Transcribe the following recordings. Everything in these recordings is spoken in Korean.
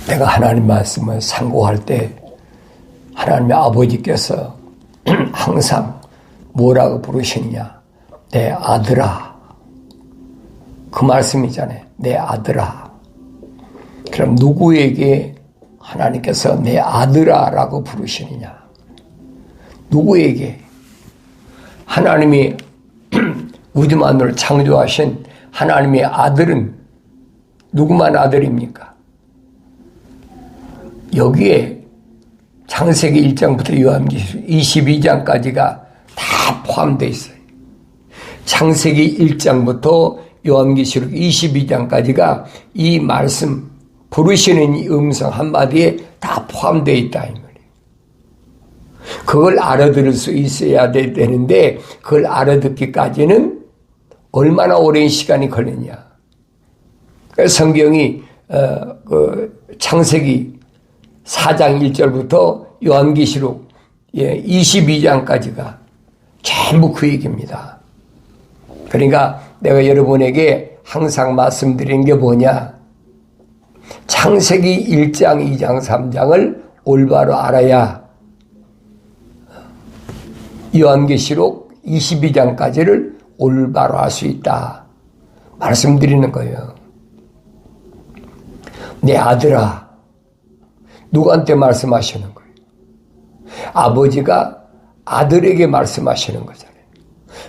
내가 하나님 말씀을 상고할 때 하나님의 아버지께서 항상 뭐라고 부르시느냐? 내 아들아. 그 말씀이잖아요. 내 아들아. 그럼 누구에게 하나님께서 내 아들아 라고 부르시느냐? 누구에게? 하나님이 우주만으로 창조하신 하나님의 아들은 누구만 아들입니까? 여기에 창세기 1장부터 요한계시록 22장까지가 다 포함되어 있어요. 창세기 1장부터 요한계시록 22장까지가 이 말씀, 부르시는 이 음성 한마디에 다 포함되어 있다 이 말이에요. 그걸 알아들을 수 있어야 되는데 그걸 알아듣기까지는 얼마나 오랜 시간이 걸리냐. 성경이 창세기 4장 1절부터 요한계시록 22장까지가 전부 그 얘기입니다. 그러니까 내가 여러분에게 항상 말씀드리는 게 뭐냐. 창세기 1장, 2장, 3장을 올바로 알아야 요한계시록 22장까지를 올바로 할 수 있다. 말씀드리는 거예요. 내 아들아. 누구한테 말씀하시는 거예요? 아버지가 아들에게 말씀하시는 거잖아요.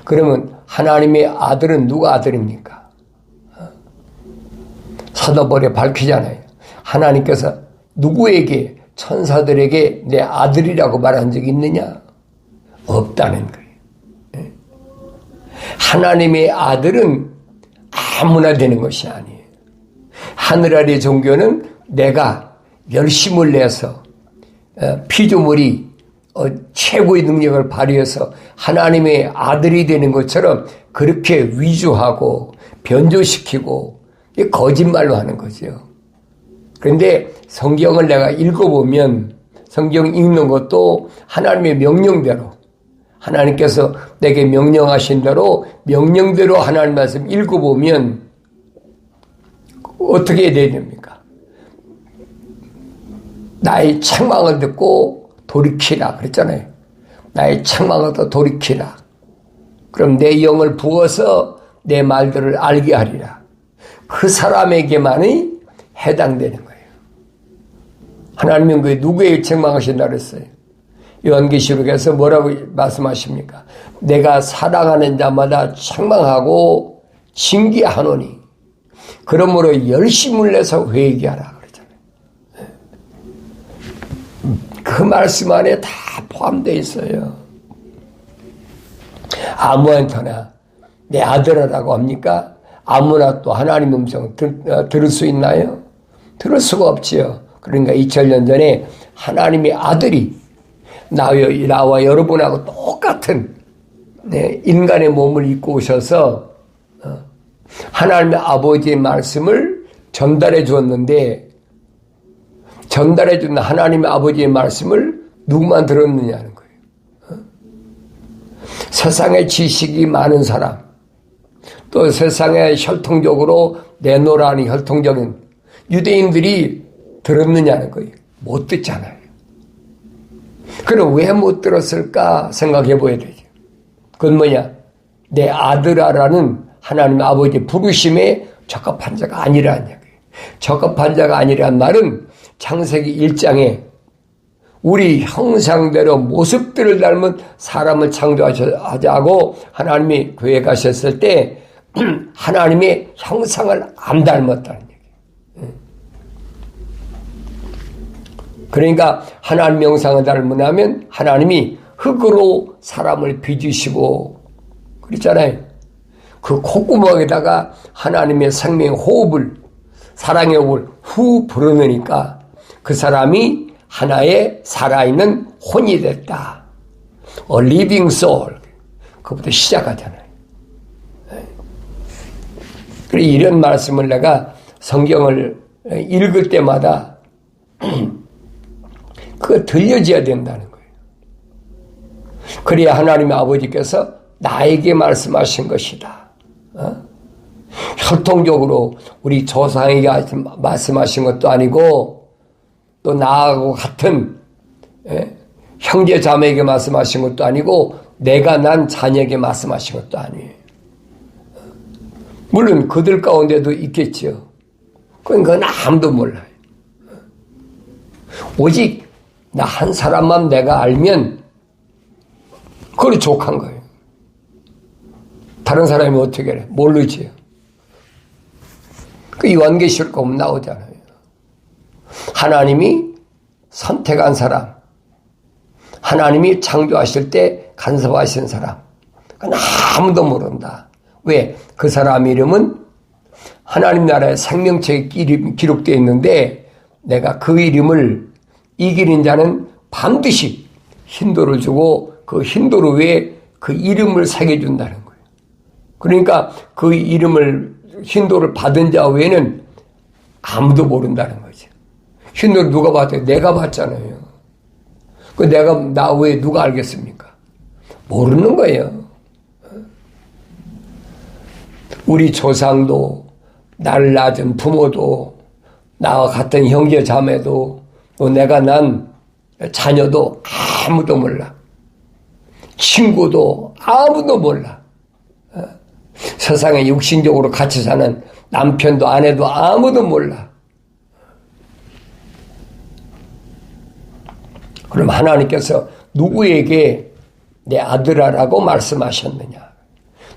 그러면 하나님의 아들은 누가 아들입니까? 사도벌에 밝히잖아요. 하나님께서 누구에게 천사들에게 내 아들이라고 말한 적이 있느냐? 없다는 거예요. 하나님의 아들은 아무나 되는 것이 아니에요. 하늘 아래 종교는 내가 열심을 내서 피조물이 최고의 능력을 발휘해서 하나님의 아들이 되는 것처럼 그렇게 위조하고 변조시키고 거짓말로 하는 거죠. 그런데 성경을 내가 읽어보면 성경 읽는 것도 하나님의 명령대로 하나님께서 내게 명령하신 대로 명령대로 하나님 말씀 읽어보면 어떻게 해야 됩니까? 나의 책망을 듣고 돌이키라 그랬잖아요. 나의 책망을 듣고 돌이키라. 그럼 내 영을 부어서 내 말들을 알게 하리라. 그 사람에게만이 해당되는 거예요. 하나님은 그 누구에게 책망하신다 그랬어요? 요한계시록에서 뭐라고 말씀하십니까? 내가 사랑하는 자마다 책망하고 징계하노니 그러므로 열심을 내서 회개하라 그러잖아요. 그 말씀 안에 다 포함되어 있어요. 아무한테나 내 아들아라고 합니까? 아무나 또 하나님 음성을 들을 수 있나요? 들을 수가 없지요. 그러니까 2000년 전에 하나님의 아들이 나와 여러분하고 똑같은 인간의 몸을 입고 오셔서 하나님의 아버지의 말씀을 전달해 주었는데 전달해 준 하나님의 아버지의 말씀을 누구만 들었느냐는 거예요. 세상에 지식이 많은 사람 또 세상에 혈통적으로 내노라는 혈통적인 유대인들이 들었느냐는 거예요. 못 듣잖아요. 그럼 왜 못 들었을까 생각해 봐야 되죠. 그건 뭐냐? 내 아들아라는 하나님 아버지 부르심에 적합한 자가 아니라는 얘기예요. 적합한 자가 아니라는 말은 창세기 1장에 우리 형상대로 모습들을 닮은 사람을 창조하자고 하나님이 계획하셨을 때 하나님의 형상을 안 닮았다는 얘기예요. 그러니까 하나님 형상을 닮으려면 하나님이 흙으로 사람을 빚으시고 그랬잖아요. 그 콧구멍에다가 하나님의 생명의 호흡을 사랑의 호흡을 후 불어넣으니까 그 사람이 하나의 살아있는 혼이 됐다. A living soul. 그것부터 시작하잖아요. 그래서 이런 말씀을 내가 성경을 읽을 때마다 그거 들려줘야 된다는 거예요. 그래야 하나님의 아버지께서 나에게 말씀하신 것이다. 혈통적으로 우리 조상에게 말씀하신 것도 아니고 또 나하고 같은 형제 자매에게 말씀하신 것도 아니고 내가 난 자녀에게 말씀하신 것도 아니에요. 물론 그들 가운데도 있겠죠. 그건 아무도 몰라요. 오직 나 한 사람만 내가 알면 그걸 족한 거예요. 다른 사람이 어떻게 해? 모르지요. 그 요한계시록 보면 나오잖아요. 하나님이 선택한 사람, 하나님이 창조하실 때 간섭하신 사람, 그건 아무도 모른다. 왜? 그 사람 이름은 하나님 나라의 생명책에 기록되어 있는데 내가 그 이름을 이기는 자는 반드시 힌도를 주고 그 힌도로 위에 그 이름을 새겨준다는 거예요. 그러니까 그 이름을 힌도를 받은 자 외에는 아무도 모른다는 거죠. 힌도를 누가 봤대요? 내가 봤잖아요. 그 내가 나 외에 누가 알겠습니까? 모르는 거예요. 우리 조상도 나를 낳은 부모도 나와 같은 형제 자매도 또 내가 난 자녀도 아무도 몰라. 친구도 아무도 몰라. 세상에 육신적으로 같이 사는 남편도 아내도 아무도 몰라. 그럼 하나님께서 누구에게 내 아들아라고 말씀하셨느냐?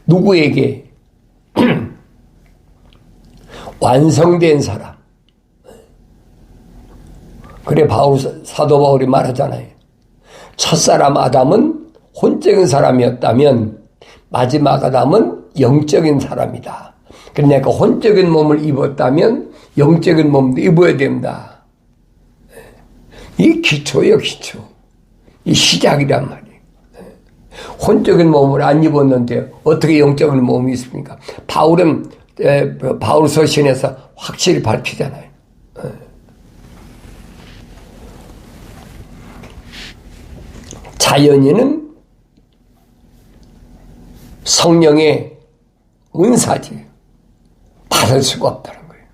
누구에게? 완성된 사람. 그래 사도 바울이 말하잖아요. 첫사람 아담은 혼적인 사람이었다면 마지막 아담은 영적인 사람이다. 그러니까 혼적인 몸을 입었다면 영적인 몸도 입어야 된다. 이 기초예요, 기초. 이 시작이란 말이에요. 혼적인 몸을 안 입었는데 어떻게 영적인 몸이 있습니까? 바울은 바울 서신에서 확실히 밝히잖아요. 자연인은 성령의 은사지. 받을 수가 없다는 거예요.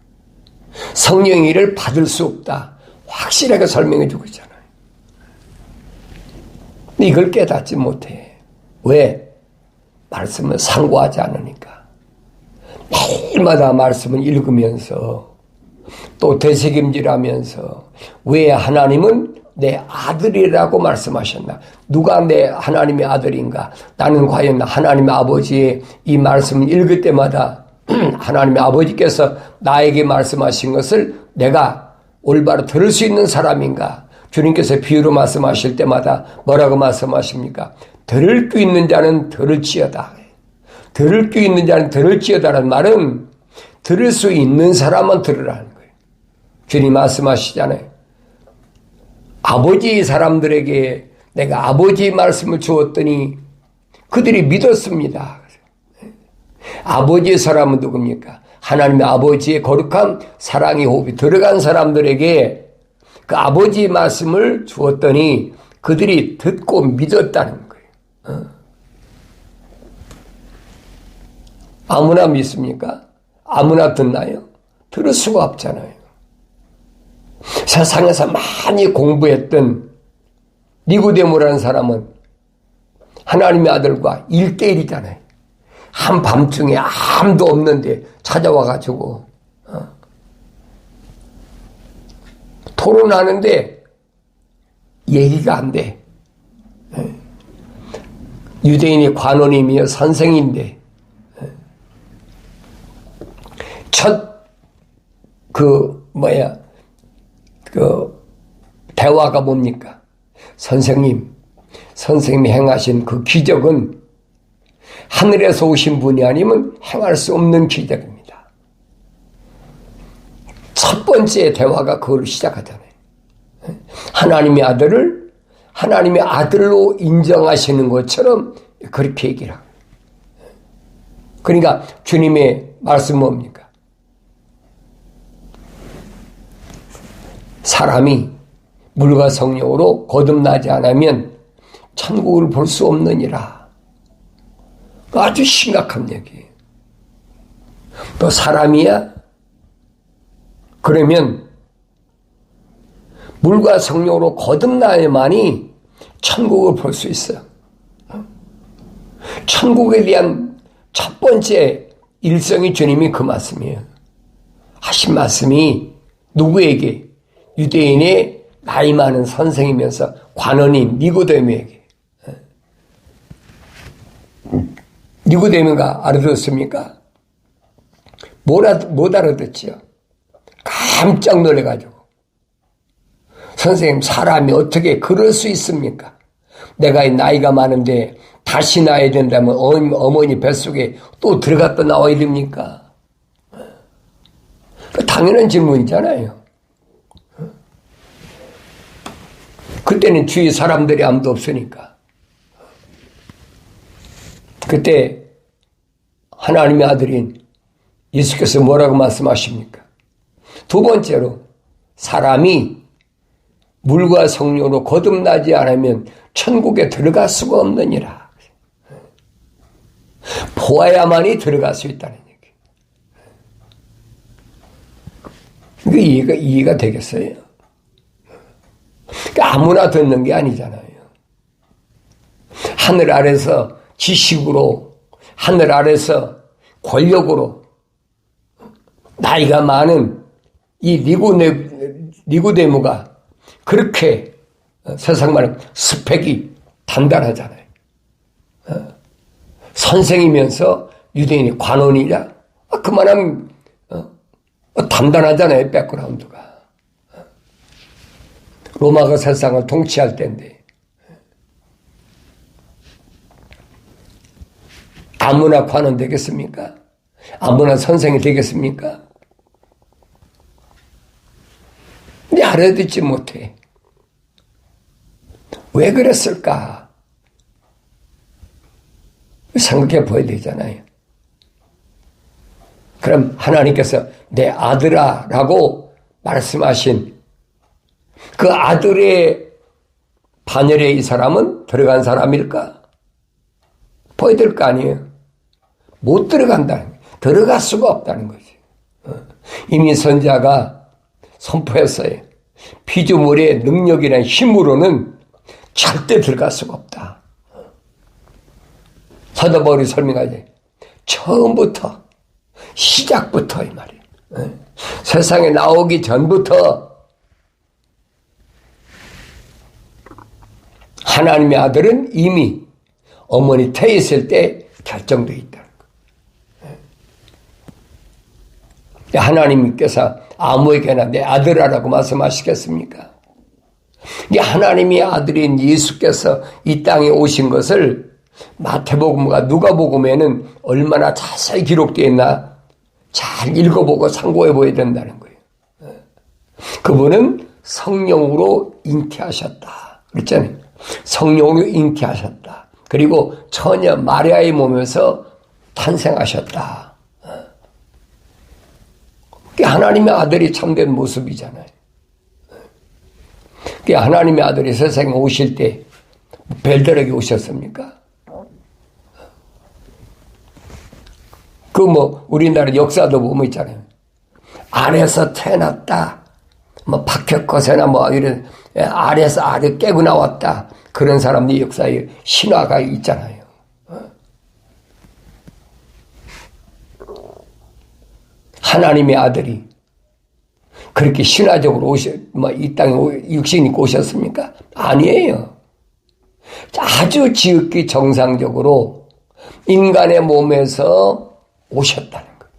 성령의 일을 받을 수 없다. 확실하게 설명해 주고 있잖아요. 근데 이걸 깨닫지 못해. 왜? 말씀을 상고하지 않으니까. 매일마다 말씀을 읽으면서 또 되새김질하면서 왜 하나님은 내 아들이라고 말씀하셨나? 누가 내 하나님의 아들인가? 나는 과연 하나님의 아버지의 이 말씀을 읽을 때마다 하나님의 아버지께서 나에게 말씀하신 것을 내가 올바로 들을 수 있는 사람인가? 주님께서 비유로 말씀하실 때마다 뭐라고 말씀하십니까? 들을 귀 있는 자는 들을지어다. 들을 귀 있는 자는 들을지어다라는 말은 들을 수 있는 사람만 들으라는 거예요. 주님 말씀하시잖아요. 아버지의 사람들에게 내가 아버지의 말씀을 주었더니 그들이 믿었습니다. 아버지의 사람은 누굽니까? 하나님의 아버지의 거룩한 사랑의 호흡이 들어간 사람들에게 그 아버지의 말씀을 주었더니 그들이 듣고 믿었다는 거예요. 아무나 믿습니까? 아무나 듣나요? 들을 수가 없잖아요. 세상에서 많이 공부했던 니고데모라는 사람은 하나님의 아들과 1대1이잖아요. 한밤중에 아무도 없는데 찾아와가지고 토론하는데 얘기가 안 돼. 유대인이 관원이며 선생인데 대화가 뭡니까? 선생님이 행하신 그 기적은 하늘에서 오신 분이 아니면 행할 수 없는 기적입니다. 첫 번째 대화가 그걸로 시작하잖아요. 하나님의 아들을 하나님의 아들로 인정하시는 것처럼 그렇게 얘기를 하고. 그러니까 주님의 말씀은 뭡니까? 사람이 물과 성령으로 거듭나지 않으면 천국을 볼 수 없느니라. 아주 심각한 얘기예요. 너 사람이야? 그러면 물과 성령으로 거듭나야만이 천국을 볼 수 있어요. 천국에 대한 첫 번째 일성이 주님이 그 말씀이에요. 하신 말씀이 누구에게? 유대인의 나이 많은 선생이면서 관원인 니고데모에게. 니고데모가 알아들었습니까? 못 알아듣지요. 깜짝 놀래가지고. 선생님, 사람이 어떻게 그럴 수 있습니까? 내가 나이가 많은데 다시 나야 된다면 어머니 뱃속에 또 들어갔다 나와야 됩니까? 당연한 질문이잖아요. 그때는 주위 사람들이 아무도 없으니까. 그때 하나님의 아들인 예수께서 뭐라고 말씀하십니까? 두 번째로 사람이 물과 성령으로 거듭나지 않으면 천국에 들어갈 수가 없느니라. 보아야만이 들어갈 수 있다는 얘기. 이게 이해가 되겠어요? 아무나 듣는 게 아니잖아요. 하늘 아래서 지식으로, 하늘 아래서 권력으로 나이가 많은 이 니고데모가 그렇게 세상 말은 스펙이 단단하잖아요. 선생이면서 유대인이 관원이냐? 그만하면 단단하잖아요. 백그라운드가. 로마가 세상을 통치할 때인데 아무나 관원 되겠습니까? 아무나 선생이 되겠습니까? 근데 알아듣지 못해. 왜 그랬을까? 생각해 봐야 되잖아요. 그럼 하나님께서 내 아들아 라고 말씀하신 그 아들의 반열에 이 사람은 들어간 사람일까? 봐야 될 거 아니에요. 못 들어간다는 거예요. 들어갈 수가 없다는 거지. 이미 선지자가 선포했어요. 피조물의 능력이나 힘으로는 절대 들어갈 수가 없다. 사도 바울이 설명하지. 처음부터 시작부터 이 말이에요. 세상에 나오기 전부터 하나님의 아들은 이미 어머니 태에 있을 때 결정되어 있다는 거예요. 하나님께서 아무에게나 내 아들아라고 말씀하시겠습니까? 이 하나님의 아들인 예수께서 이 땅에 오신 것을 마태복음과 누가복음에는 얼마나 자세히 기록되어 있나 잘 읽어보고 참고해 보아야 된다는 거예요. 그분은 성령으로 잉태하셨다. 그랬잖아요. 성령으로 잉태하셨다. 그리고 처녀 마리아의 몸에서 탄생하셨다. 그게 하나님의 아들이 참된 모습이잖아요. 그게 하나님의 아들이 세상에 오실 때 별들에게 오셨습니까? 우리나라 역사도 보면 있잖아요. 아래서 태어났다. 박혁거세나 이런, 아래서 아래 깨고 나왔다. 그런 사람들이 역사에 신화가 있잖아요. 하나님의 아들이 그렇게 신화적으로 이 땅에 육신 입고 오셨습니까? 아니에요. 아주 지극히 정상적으로 인간의 몸에서 오셨다는 거예요.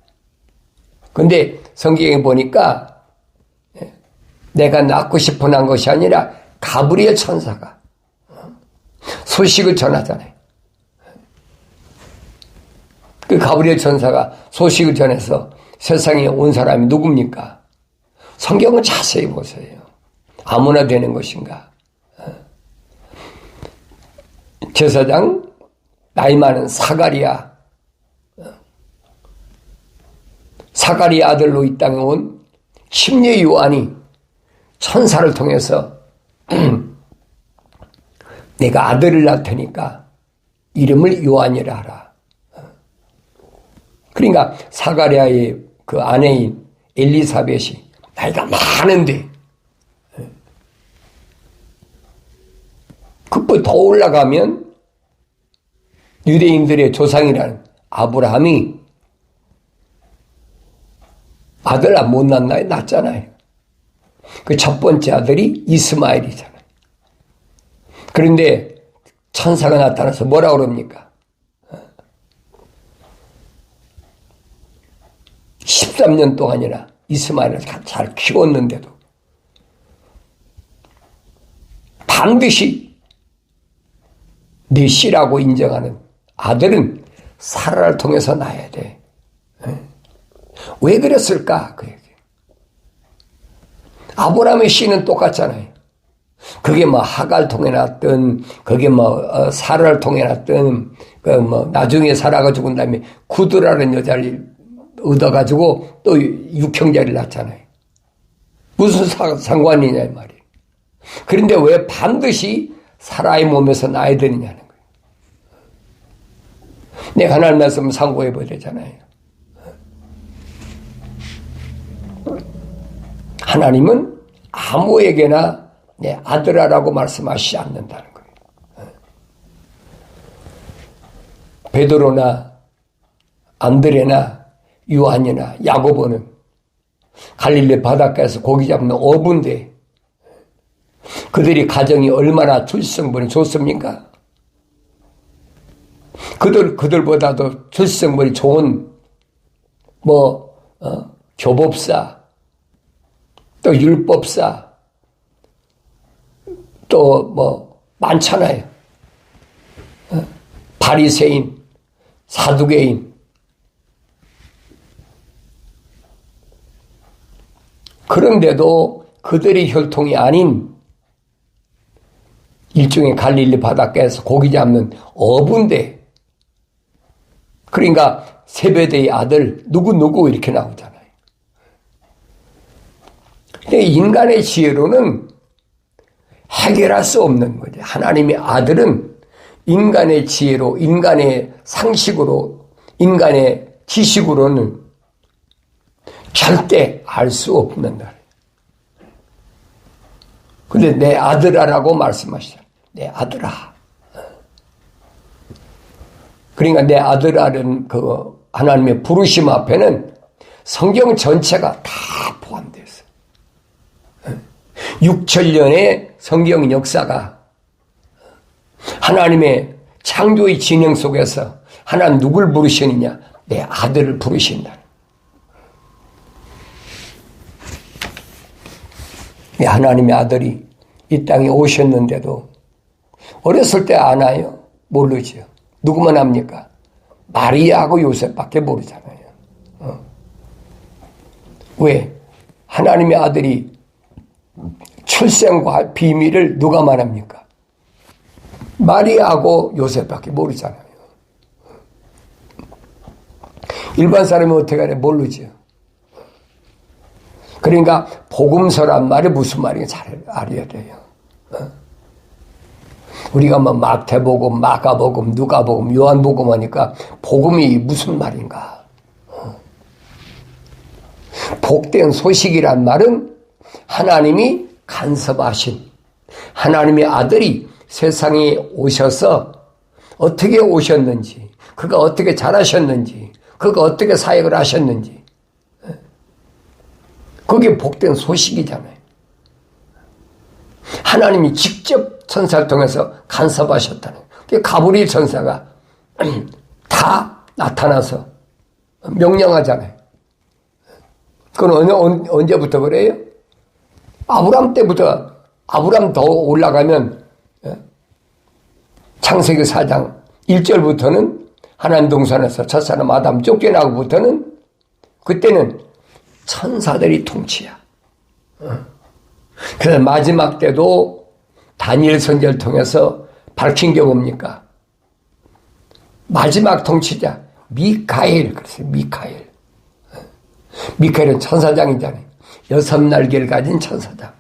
근데 성경에 보니까 내가 낳고 싶어 난 것이 아니라 가브리엘 천사가 소식을 전하잖아요. 그 가브리엘 천사가 소식을 전해서 세상에 온 사람이 누굽니까? 성경을 자세히 보세요. 아무나 되는 것인가? 제사장 나이 많은 사가리아 아들로 이 땅에 온 침례 요한이 천사를 통해서 내가 아들을 낳을 테니까 이름을 요한이라 하라. 그러니까 사가랴의 그 아내인 엘리사벳이 나이가 많은데 그 더 올라가면 유대인들의 조상이라는 아브라함이 아들 못 낳나요? 낳잖아요. 그 첫 번째 아들이 이스마엘이잖아요. 그런데 천사가 나타나서 뭐라고 그럽니까? 13년 동안이나 이스마엘을 잘 키웠는데도 반드시 네 씨라고 인정하는 아들은 사라를 통해서 낳아야 돼. 왜 그랬을까? 그 얘기. 아브라함의 씨는 똑같잖아요. 그게 뭐 하갈 통해 났든, 그게 뭐 사라를 통해 났든, 그 뭐 나중에 사라가 죽은 다음에 구드라는 여자를 얻어가지고 또 육형제를 낳잖아요. 무슨 상관이냐 이 말이에요. 그런데 왜 반드시 사라의 몸에서 낳아야 되느냐는 거예요. 내가 하나님 말씀 상고해 봐야 되잖아요. 하나님은 아무에게나 내 아들아라고 말씀하시지 않는다는 거예요. 베드로나 안드레나 요한이나 야고보는 갈릴리 바닷가에서 고기 잡는 어부인데 그들이 가정이 얼마나 출생번이 좋습니까? 그들보다도 출생번이 좋은 교법사, 또 율법사, 또 많잖아요. 바리새인, 사두개인. 그런데도 그들의 혈통이 아닌 일종의 갈릴리 바닷가에서 고기 잡는 어부인데, 그러니까 세베대의 아들 누구 이렇게 나오잖아요. 근데 인간의 지혜로는 해결할 수 없는 거죠. 하나님의 아들은 인간의 지혜로, 인간의 상식으로, 인간의 지식으로는 절대 알 수 없는 날. 근데 내 아들아라고 말씀하시잖아요. 내 아들아. 그러니까 내 아들아는 그 하나님의 부르심 앞에는 성경 전체가 다 포함되어 있어요. 6천년의 성경 역사가 하나님의 창조의 진행 속에서 하나님 누굴 부르시느냐? 내 아들을 부르신다. 하나님의 아들이 이 땅에 오셨는데도 어렸을 때 아나요? 모르죠. 누구만 압니까? 마리아하고 요셉밖에 모르잖아요. 왜? 하나님의 아들이 출생과 비밀을 누가 말합니까? 마리아하고 요셉밖에 모르잖아요. 일반 사람이 어떻게 하냐? 모르죠. 그러니까 복음서란 말이 무슨 말인지 잘 알아야 돼요. 우리가 마태복음, 마가복음, 누가복음, 요한복음 하니까 복음이 무슨 말인가? 복된 소식이란 말은 하나님이 간섭하신 하나님의 아들이 세상에 오셔서 어떻게 오셨는지, 그가 어떻게 자라셨는지, 그가 어떻게 사역을 하셨는지, 그게 복된 소식이잖아요. 하나님이 직접 천사를 통해서 간섭하셨다는 거예요. 가브리엘 천사가 다 나타나서 명령하잖아요. 그건 언제부터 그래요? 아브람 때부터. 아브람 더 올라가면 창세기 4장 1절부터는 하나님 동산에서 첫사람 아담 쫓겨나고부터는 그때는 천사들이 통치야. 그래서 마지막 때도 다니엘 선지자를 통해서 밝힌 게 뭡니까? 마지막 통치자 미카엘. 그랬어요. 미카엘. 미카엘은 천사장이잖아요. 6날개를 가진 천사장.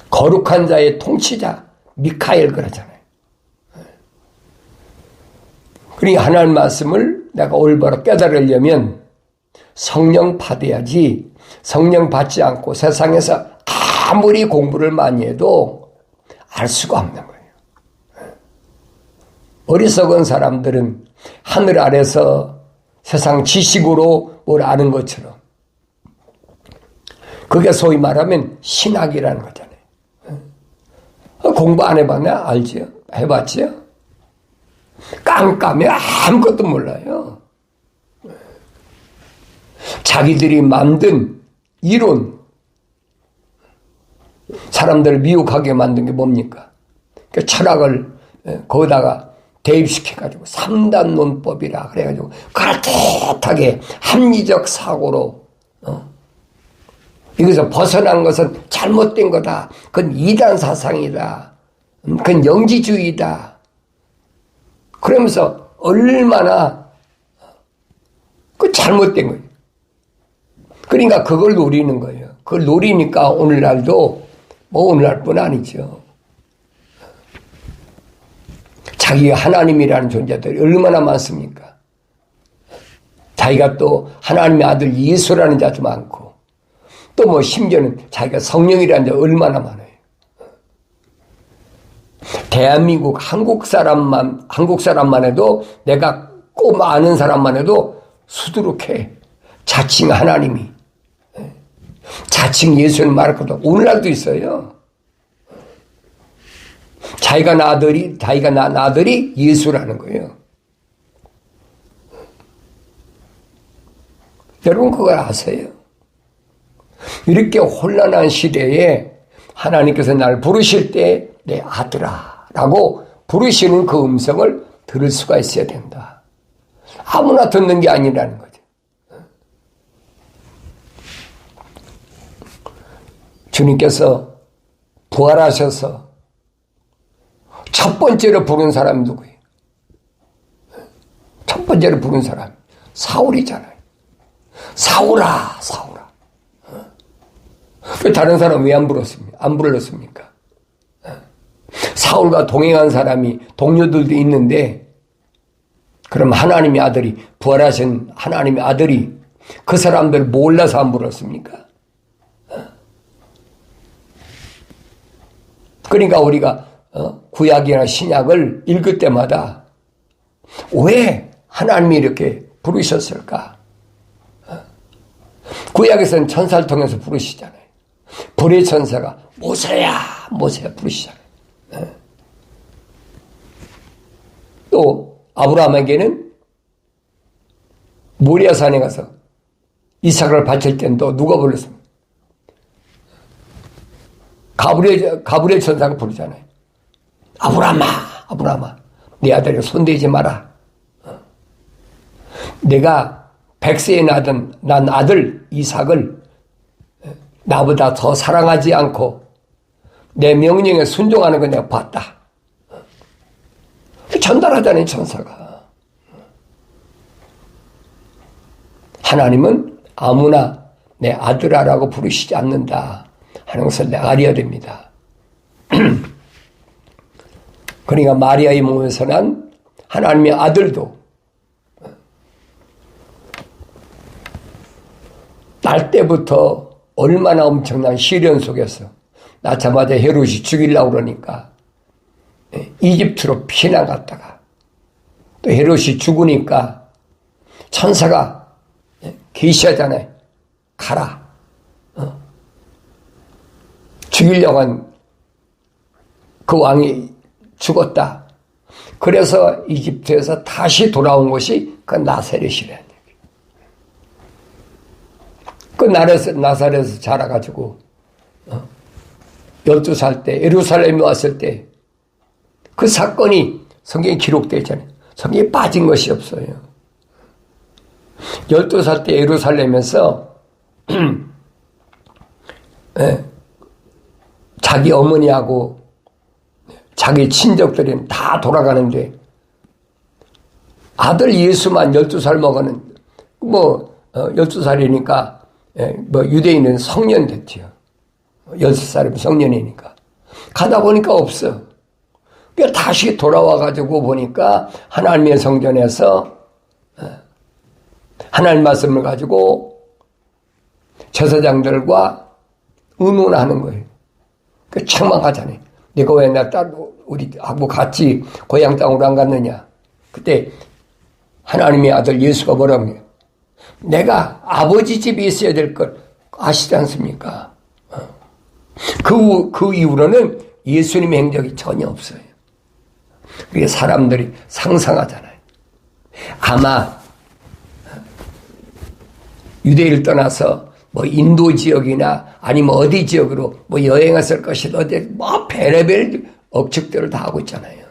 거룩한 자의 통치자 미카엘 그러잖아요. 그러니까 하나님 말씀을 내가 올바로 깨달으려면 성령 받아야지, 성령 받지 않고 세상에서 아무리 공부를 많이 해도 알 수가 없는 거예요. 어리석은 사람들은 하늘 아래서 세상 지식으로 뭘 아는 것처럼, 그게 소위 말하면 신학이라는 거잖아요. 공부 안 해봤나? 알지요? 해봤지요? 깜깜해 아무것도 몰라요. 자기들이 만든 이론, 사람들을 미혹하게 만든 게 뭡니까? 그 철학을 거기다가 대입시켜가지고 3단 논법이라 그래가지고 그럴듯하게 합리적 사고로 여기서 벗어난 것은 잘못된 거다. 그건 이단 사상이다. 그건 영지주의다. 그러면서 얼마나 그 잘못된 거예요. 그러니까 그걸 노리는 거예요. 그걸 노리니까 오늘날도 뭐 오늘날뿐 아니죠. 자기가 하나님이라는 존재들이 얼마나 많습니까? 자기가 또 하나님의 아들 예수라는 자도 많고, 또 뭐 심지어는 자기가 성령이라는 자 얼마나 많아요. 대한민국 한국 사람만 해도, 내가 꼭 아는 사람만 해도 수두룩해. 자칭 하나님이, 자칭 예수는 말할 것도 오늘날도 있어요. 자기가 낳은 아들이 예수라는 거예요. 여러분 그걸 아세요? 이렇게 혼란한 시대에 하나님께서 나를 부르실 때 내 아들아 라고 부르시는 그 음성을 들을 수가 있어야 된다. 아무나 듣는 게 아니라는 거죠. 주님께서 부활하셔서 첫 번째로 부른 사람이 누구예요? 첫 번째로 부른 사람 사울이잖아요. 사울아, 사울아. 다른 사람 왜 안 불렀습니까? 사울과 동행한 사람이, 동료들도 있는데, 그럼 하나님의 아들이, 부활하신 하나님의 아들이 그 사람들 몰라서 안 불렀습니까? 그러니까 우리가 구약이나 신약을 읽을 때마다 왜 하나님이 이렇게 부르셨을까? 구약에서는 천사를 통해서 부르시잖아요. 불의 천사가 모세야, 모세야 부르시잖아요. 또 아브라함에게는 모리아산에 가서 이삭을 바칠 때는 또 누가 불렀습니까? 가브리엘 천사가 부르잖아요. 아브라함아, 아브라함아, 네 아들에게 손대지 마라. 내가 100세에 난 아들 이삭을 나보다 더 사랑하지 않고 내 명령에 순종하는 걸 내가 봤다. 전달하자는 천사가. 하나님은 아무나 내 아들아라고 부르시지 않는다 하는 것을 내가 알아야 됩니다. 그러니까 마리아의 몸에서 난 하나님의 아들도 날 때부터 얼마나 엄청난 시련 속에서 낳자마자 헤롯이 죽이려고 그러니까 이집트로 피난 갔다가 또 헤롯이 죽으니까 천사가 계시하잖아요. 가라. 죽이려고 한 그 왕이 죽었다. 그래서 이집트에서 다시 돌아온 것이 그 나사렛이라는 얘기예요. 그 나사렛에서 자라가지고 12살 때 예루살렘에 왔을 때 그 사건이 성경에 기록되어 있잖아요. 성경에 빠진 것이 없어요. 12살 때 예루살렘에서 자기 어머니하고 자기 친족들은 다 돌아가는데 아들 예수만 12살 먹었는 12살이니까 유대인은 성년 됐지요. 6살이면 성년이니까. 가다 보니까 없어. 그러니까 다시 돌아와가지고 보니까 하나님의 성전에서 하나님 말씀을 가지고 제사장들과 의논하는 거예요. 그 책망하잖아요. 내가 왜 나 딸, 우리하고 같이 고향 땅으로 안 갔느냐. 그때 하나님의 아들 예수가 뭐라고 해요? 내가 아버지 집에 있어야 될 걸 아시지 않습니까? 그 이후로는 예수님의 행적이 전혀 없어요. 그게 사람들이 상상하잖아요. 아마 유대를 떠나서 뭐 인도 지역이나 아니면 어디 지역으로 뭐 여행했을 것이다. 어디 뭐 별의별 억측들을 다 하고 있잖아요.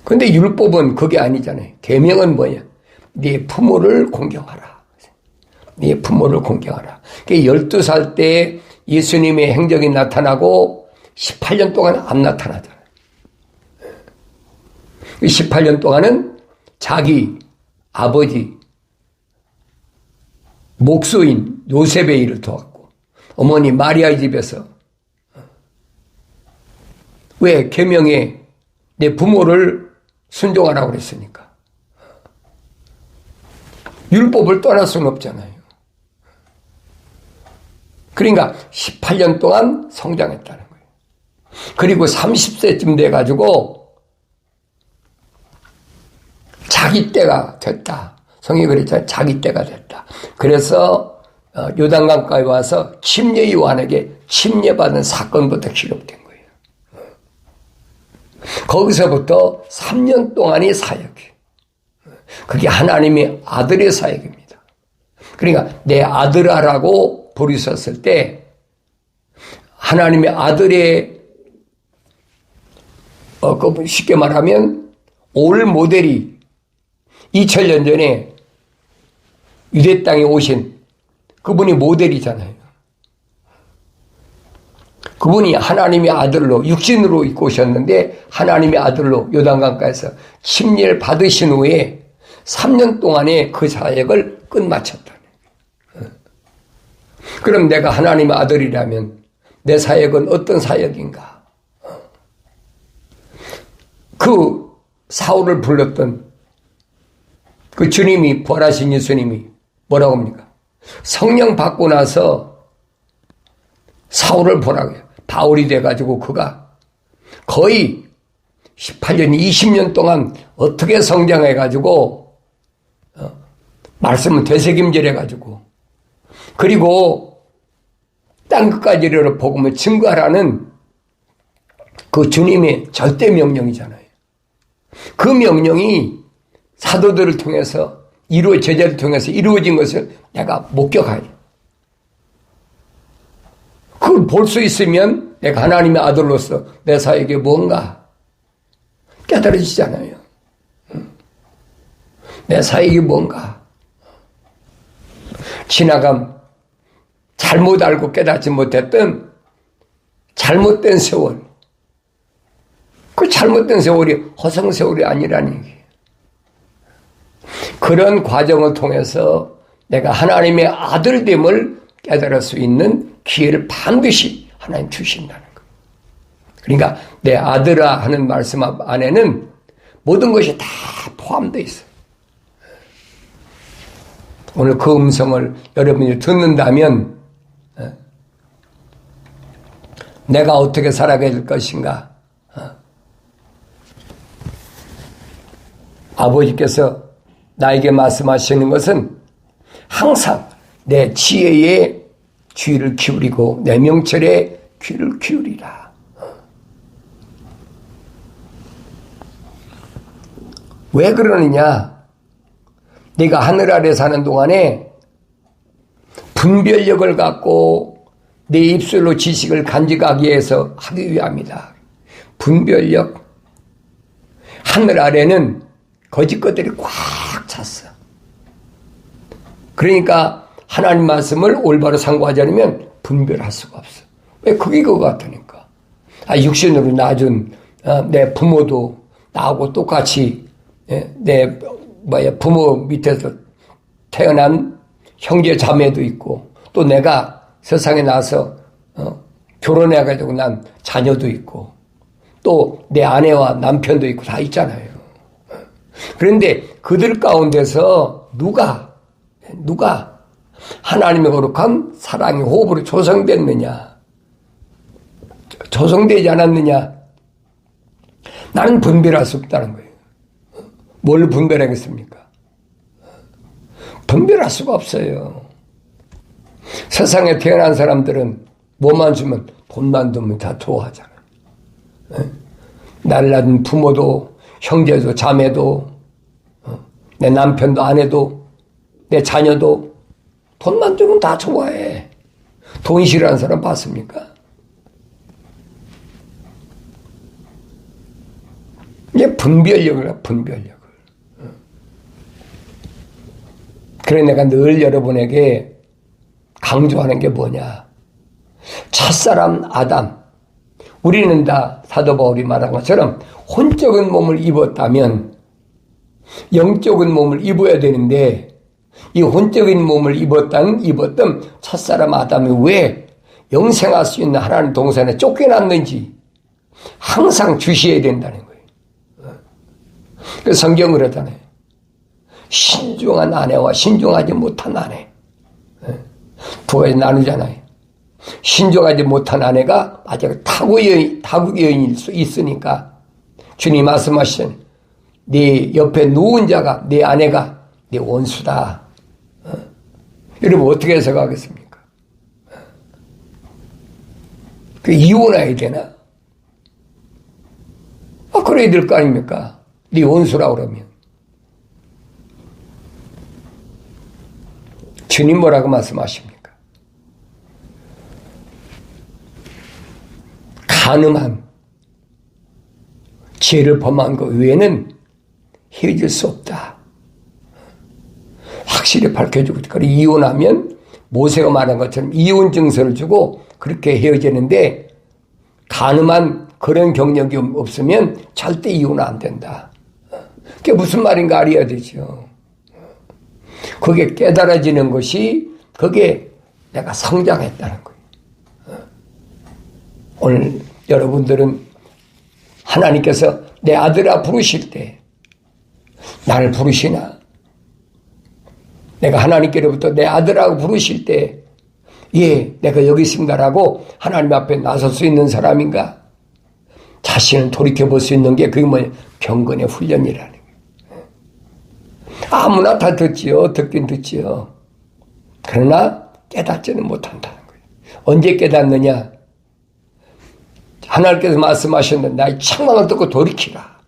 그런데 율법은 그게 아니잖아요. 계명은 뭐예요? 네 부모를 공경하라. 네 부모를 공경하라. 12살 때 예수님의 행적이 나타나고 18년 동안 안 나타나잖아요. 18년 동안은 자기 아버지 목소인 요셉의 일을 도왔고 어머니 마리아의 집에서 왜 계명에 내 부모를 순종하라고 그랬으니까. 율법을 떠날 수는 없잖아요. 그러니까 18년 동안 성장했다는 거예요. 그리고 30세쯤 돼가지고 자기 때가 됐다. 성경이 그랬잖아요. 자기 때가 됐다. 그래서 요단강가에 와서 침례 요한에게 침례받은 사건부터 기록된 거예요. 거기서부터 3년 동안이 사역이에요. 그게 하나님의 아들의 사역입니다. 그러니까 내 아들아라고 부르셨을 때 하나님의 아들의 쉽게 말하면 올 모델이 2000년 전에 유대 땅에 오신 그분이 모델이잖아요. 그분이 하나님의 아들로 육신으로 입고 오셨는데 하나님의 아들로 요단강가에서 침례를 받으신 후에 3년 동안의 그 사역을 끝마쳤다네. 그럼 내가 하나님의 아들이라면 내 사역은 어떤 사역인가? 그 사울을 불렀던 그 주님이 부활하신 예수님이 뭐라고 합니까? 성령 받고 나서 사울을 보라고 해요. 바울이 돼가지고 그가 거의 18년, 20년 동안 어떻게 성장해가지고 말씀을 되새김질해가지고 그리고 땅끝까지 이르러 복음을 증거하라는 그 주님의 절대 명령이잖아요. 그 명령이 사도들을 통해서 제자를 통해서 이루어진 것을 내가 목격하여 그걸 볼 수 있으면 내가 하나님의 아들로서 내 사역에 뭔가 깨달아지잖아요. 내 사역이 뭔가 지나감 잘못 알고 깨닫지 못했던 잘못된 세월 그 잘못된 세월이 허송세월이 아니라는 얘기예요. 그런 과정을 통해서 내가 하나님의 아들됨을 깨달을 수 있는 기회를 반드시 하나님 주신다는 거예요. 그러니까 내 아들아 하는 말씀 안에는 모든 것이 다 포함되어 있어요. 오늘 그 음성을 여러분이 듣는다면 내가 어떻게 살아가야 될 것인가? 아버지께서 나에게 말씀하시는 것은 항상 내 지혜에 귀를 기울이고 내 명철에 귀를 기울이라. 왜 그러느냐? 네가 하늘 아래 사는 동안에 분별력을 갖고 내 입술로 지식을 간직하기 위해서 하기 위함이다. 분별력. 하늘 아래는 거짓 것들이 꽉 찼어. 그러니까 하나님 말씀을 올바로 상고하지 않으면 분별할 수가 없어. 왜 그게 그거 같으니까. 육신으로 낳아준 내 부모도 나하고 똑같이 내 부모 밑에서 태어난 형제 자매도 있고 또 내가 세상에 나서 결혼해가지고 난 자녀도 있고 또 내 아내와 남편도 있고 다 있잖아요. 그런데 그들 가운데서 누가 하나님의 거룩한 사랑의 호흡으로 조성됐느냐? 조성되지 않았느냐? 나는 분별할 수 없다는 거예요. 뭘 분별하겠습니까? 분별할 수가 없어요. 세상에 태어난 사람들은 뭐만 주면 돈만 주면 다 좋아하잖아요. 나를 낳은 부모도 형제도 자매도 내 남편도 아내도 내 자녀도 돈만 주면 다 좋아해. 돈 싫어하는 사람 봤습니까? 이게 분별력을 분별력을. 그래 내가 늘 여러분에게 강조하는 게 뭐냐. 첫사람 아담. 우리는 다 사도 바울이 말한 것처럼 혼적인 몸을 입었다면 영적인 몸을 입어야 되는데 이 혼적인 몸을 입었던 첫사람 아담이 왜 영생할 수 있는 하나님 동산에 쫓겨났는지 항상 주시해야 된다는 거예요. 그 성경을 하잖아요. 신중한 아내와 신중하지 못한 아내. 두 가지 나누잖아요. 신중하지 못한 아내가 아직 타국 여인일 수 있으니까 주님 말씀하시는 네 옆에 누운 자가 네 아내가 네 원수다. 여러분 어떻게 해석하겠습니까? 그 이혼해야 되나? 그래야 될 거 아닙니까? 네 원수라고 그러면. 주님 뭐라고 말씀하십니까? 간음한 죄를 범한 것 외에는 헤어질 수 없다. 확실히 밝혀주고, 그래 이혼하면 모세가 말한 것처럼 이혼 증서를 주고 그렇게 헤어지는데 간음한 그런 경력이 없으면 절대 이혼은 안 된다. 그게 무슨 말인가 알아야 되죠. 그게 깨달아지는 것이 그게 내가 성장했다는 거예요. 오늘 여러분들은 하나님께서 내 아들아 부르실 때 나를 부르시나? 내가 하나님께로부터 내 아들아고 부르실 때 예, 내가 여기 있습니다라고 하나님 앞에 나설 수 있는 사람인가? 자신을 돌이켜볼 수 있는 게 그게 뭐냐? 경건의 훈련이라는 거예요. 아무나 다 듣지요. 듣긴 듣지요. 그러나 깨닫지는 못한다는 거예요. 언제 깨닫느냐? 하나님께서 말씀하셨는데 나의 책망을 듣고 돌이키라.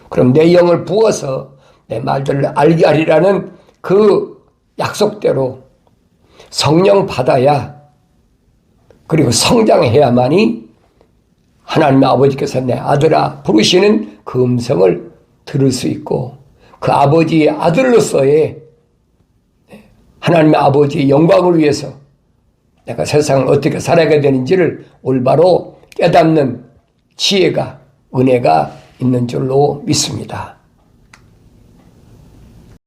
그럼 내 영을 부어서 내 말들을 알게 하리라는 그 약속대로 성령 받아야 그리고 성장해야만이 하나님 아버지께서 내 아들아 부르시는 그 음성을 들을 수 있고 그 아버지의 아들로서의 하나님의 아버지의 영광을 위해서 내가 세상을 어떻게 살아가야 되는지를 올바로 깨닫는 지혜가 은혜가 있는 줄로 믿습니다.